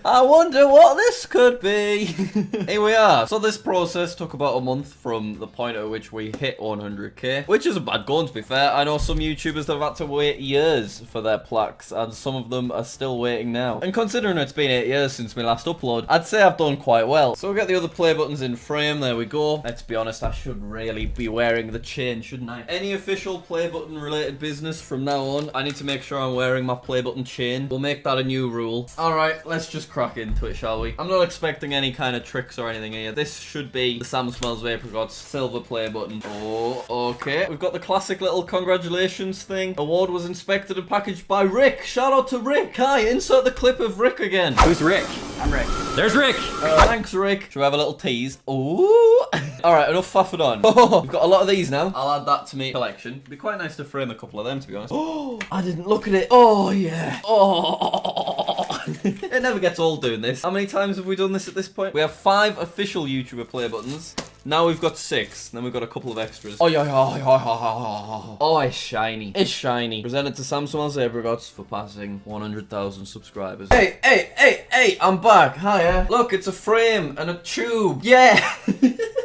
I wonder what this could be. Here we are. So this process took about a month from the point at which we hit 100k, which isn't bad going, to be fair. I know some YouTubers that have had to wait years for their plaques, and some of them are still waiting now. And considering it's been 8 years since my last upload, I'd say I've done quite well. So we'll get the other play buttons in frame. There we go. Let's be honest, I should really be wearing the chain, shouldn't I? Any official play button related business from now on, I need to make sure I'm wearing my play button chain. We'll make that a new rule. Alright, let's just crack into it, shall we? I'm not expecting any kind of tricks or anything here. This should be the Sam Smells Apricots silver play button. Oh, okay. We've got the classic little congratulations thing. Award was inspected and packaged by Rick. Shout out to Rick. Hi, insert the clip of Rick again. Who's Rick? I'm Rick. There's Rick. Thanks, Rick. Should we have a little tease? Ooh. Alright, enough faffing on. Oh, we've got a lot of these now. I'll add that to my collection. It'd be quite nice to frame a couple of them, to be honest. Oh, I didn't look at it. Oh, yeah. Oh. It never gets old doing this. How many times have we done this at this point? We have 5 official YouTuber play buttons. Now we've got 6. Then we've got a couple of extras. Oh, yeah, oh, it's shiny. It's shiny. Presented to Sam Smells Apricots for passing 100,000 subscribers. Hey, I'm back. Hiya. Look, it's a frame and a tube. Yeah.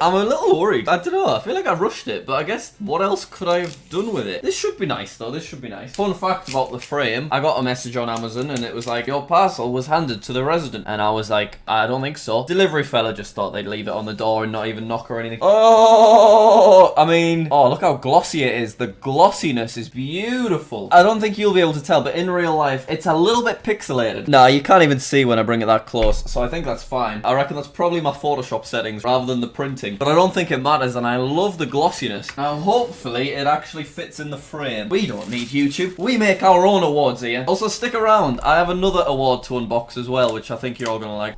I'm a little worried. I don't know. I feel like I rushed it, but I guess what else could I have done with it? This should be nice, though. This should be nice. Fun fact about the frame. I got a message on Amazon, and it was like, your parcel was handed to the resident. And I was like, I don't think so. Delivery fella just thought they'd leave it on the door and not even knock or anything. Oh, I mean, oh, look how glossy it is. The glossiness is beautiful. I don't think you'll be able to tell, but in real life, it's a little bit pixelated. Nah, you can't even see when I bring it that close, so I think that's fine. I reckon that's probably my Photoshop settings rather than the printing, but I don't think it matters, and I love the glossiness. Now, hopefully, it actually fits in the frame. We don't need YouTube. We make our own awards here. Also, stick around. I have another award to unbox as well, which I think you're all gonna like.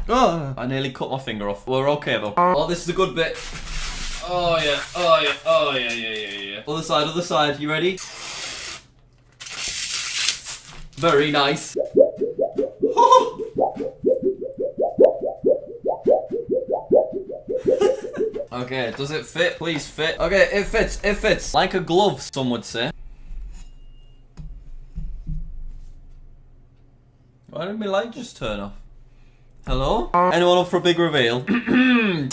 Oh, I nearly cut my finger off. We're okay though. Oh, this is a good bit. Oh yeah, oh yeah, oh yeah. Other side, you ready? Very nice. Okay, does it fit? Please fit. Okay, it fits. Like a glove, some would say. Why did my light just turn off? Hello? Anyone up for a big reveal?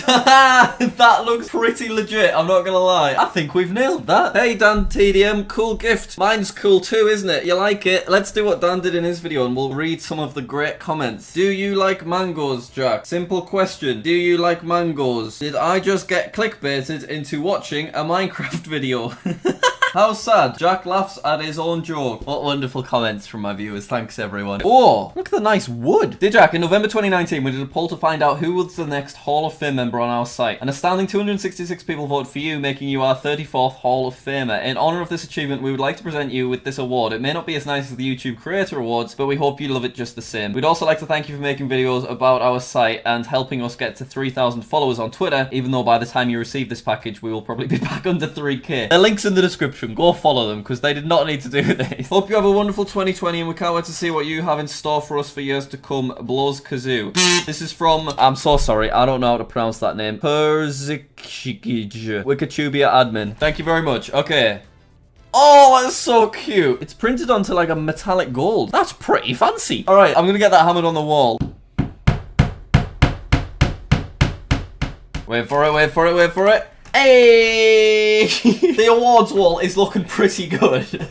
That looks pretty legit, I'm not gonna lie. I think we've nailed that. Hey Dan TDM, cool gift. Mine's cool too, isn't it? You like it? Let's do what Dan did in his video and we'll read some of the great comments. Do you like mangoes, Jack? Simple question. Do you like mangoes? Did I just get clickbaited into watching a Minecraft video? How sad. Jack laughs at his own joke. What wonderful comments from my viewers. Thanks, everyone. Oh, look at the nice wood. Dear Jack, in November 2019, we did a poll to find out who was the next Hall of Fame member on our site. An astounding 266 people voted for you, making you our 34th Hall of Famer. In honor of this achievement, we would like to present you with this award. It may not be as nice as the YouTube Creator Awards, but we hope you love it just the same. We'd also like to thank you for making videos about our site and helping us get to 3,000 followers on Twitter, even though by the time you receive this package, we will probably be back under 3k. The link's in the description. Go follow them, because they did not need to do this. Hope you have a wonderful 2020, and we can't wait to see what you have in store for us for years to come. Blows Kazoo. This is from, I'm so sorry, I don't know how to pronounce that name. Wikitubia admin. Thank you very much. Okay. Oh, that's so cute. It's printed onto like a metallic gold. That's pretty fancy. All right, I'm gonna get that hammered on the wall. Wait for it. Hey! The awards wall is looking pretty good.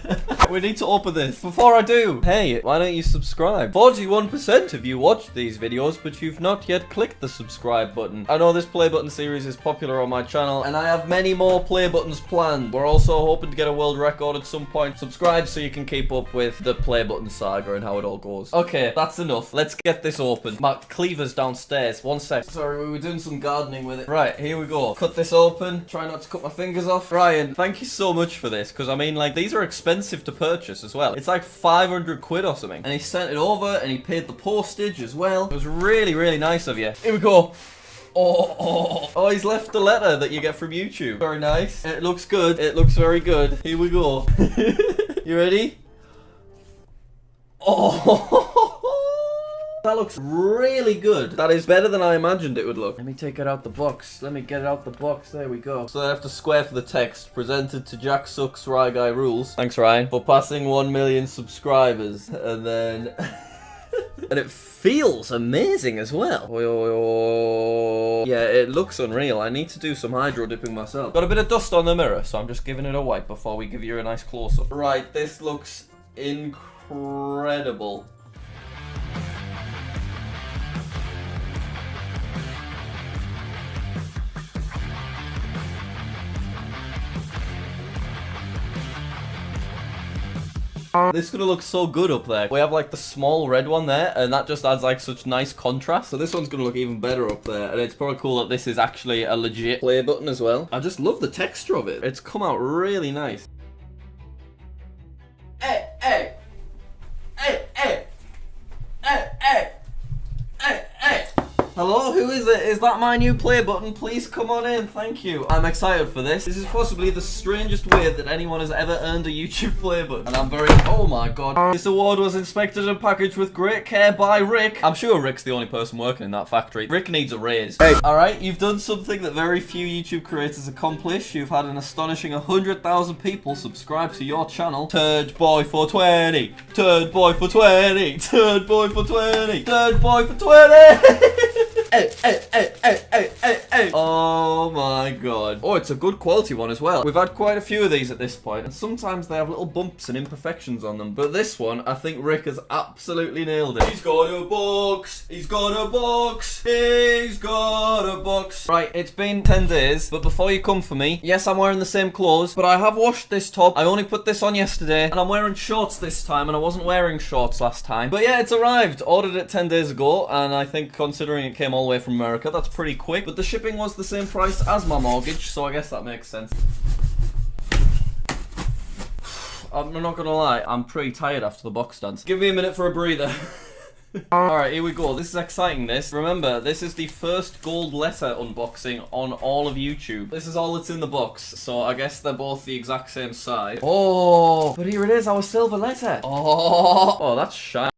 We need to open this. Before I do, hey, why don't you subscribe? 41% of you watch these videos, but you've not yet clicked the subscribe button. I know this play button series is popular on my channel, and I have many more play buttons planned. We're also hoping to get a world record at some point. Subscribe so you can keep up with the play button saga and how it all goes. Okay, that's enough. Let's get this open. My cleaver's downstairs. One sec. Sorry, we were doing some gardening with it. Right, here we go. Cut this open. Try not to cut my fingers off. Ryan, thank you so much for this, because I mean, like, these are expensive to purchase as well. It's like 500 quid or something. And he sent it over, and he paid the postage as well. It was really, really nice of you. Here we go. Oh, he's left the letter that you get from YouTube. Very nice. It looks good. It looks very good. Here we go. You ready? Oh. That looks really good. That is better than I imagined it would look. Let me take it out the box. Let me get it out the box. There we go. So I have to square for the text. Presented to Jack Sucks, Rye Guy Rules. Thanks, Ryan, for passing 1 million subscribers. And then... and it feels amazing as well. Yeah, it looks unreal. I need to do some hydro dipping myself. Got a bit of dust on the mirror, so I'm just giving it a wipe before we give you a nice close-up. Right, this looks incredible. This is gonna look so good up there. We have like the small red one there, and that just adds like such nice contrast. So this one's gonna look even better up there, and it's probably cool that this is actually a legit play button as well. I just love the texture of it. It's come out really nice. Hey, hey, hey, hey, hey, hey, hey, hey. Hello, who is it? Is that my new play button? Please come on in, thank you. I'm excited for this. This is possibly the strangest way that anyone has ever earned a YouTube play button. And I'm very, oh my god. This award was inspected and packaged with great care by Rick. I'm sure Rick's the only person working in that factory. Rick needs a raise. Hey. Alright, you've done something that very few YouTube creators accomplish. You've had an astonishing 100,000 people subscribe to your channel. Turd boy for 20. Turd boy for 20. Turd boy for 20. Turd boy for 20. Hey, hey, hey, hey, hey, hey, hey. Oh my god. Oh, it's a good quality one as well. We've had quite a few of these at this point, and sometimes they have little bumps and imperfections on them. But this one, I think Rick has absolutely nailed it. He's got a box. He's got a box. He's got a box. Right, it's been 10 days, but before you come for me, yes, I'm wearing the same clothes, but I have washed this top. I only put this on yesterday, and I'm wearing shorts this time, and I wasn't wearing shorts last time. But yeah, it's arrived. Ordered it 10 days ago, and I think considering it came all the way from America, that's pretty quick, but the shipping was the same price as my mortgage, so I guess that makes sense. I'm not gonna lie, I'm pretty tired after the box dance. Give me a minute for a breather. Alright, here we go. This is exciting, this. Remember, this is the first gold letter unboxing on all of YouTube. This is all that's in the box, so I guess they're both the exact same size. Oh, but here it is, our silver letter. Oh, that's shiny.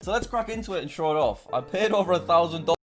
So let's crack into it and show it off. I paid over $1,000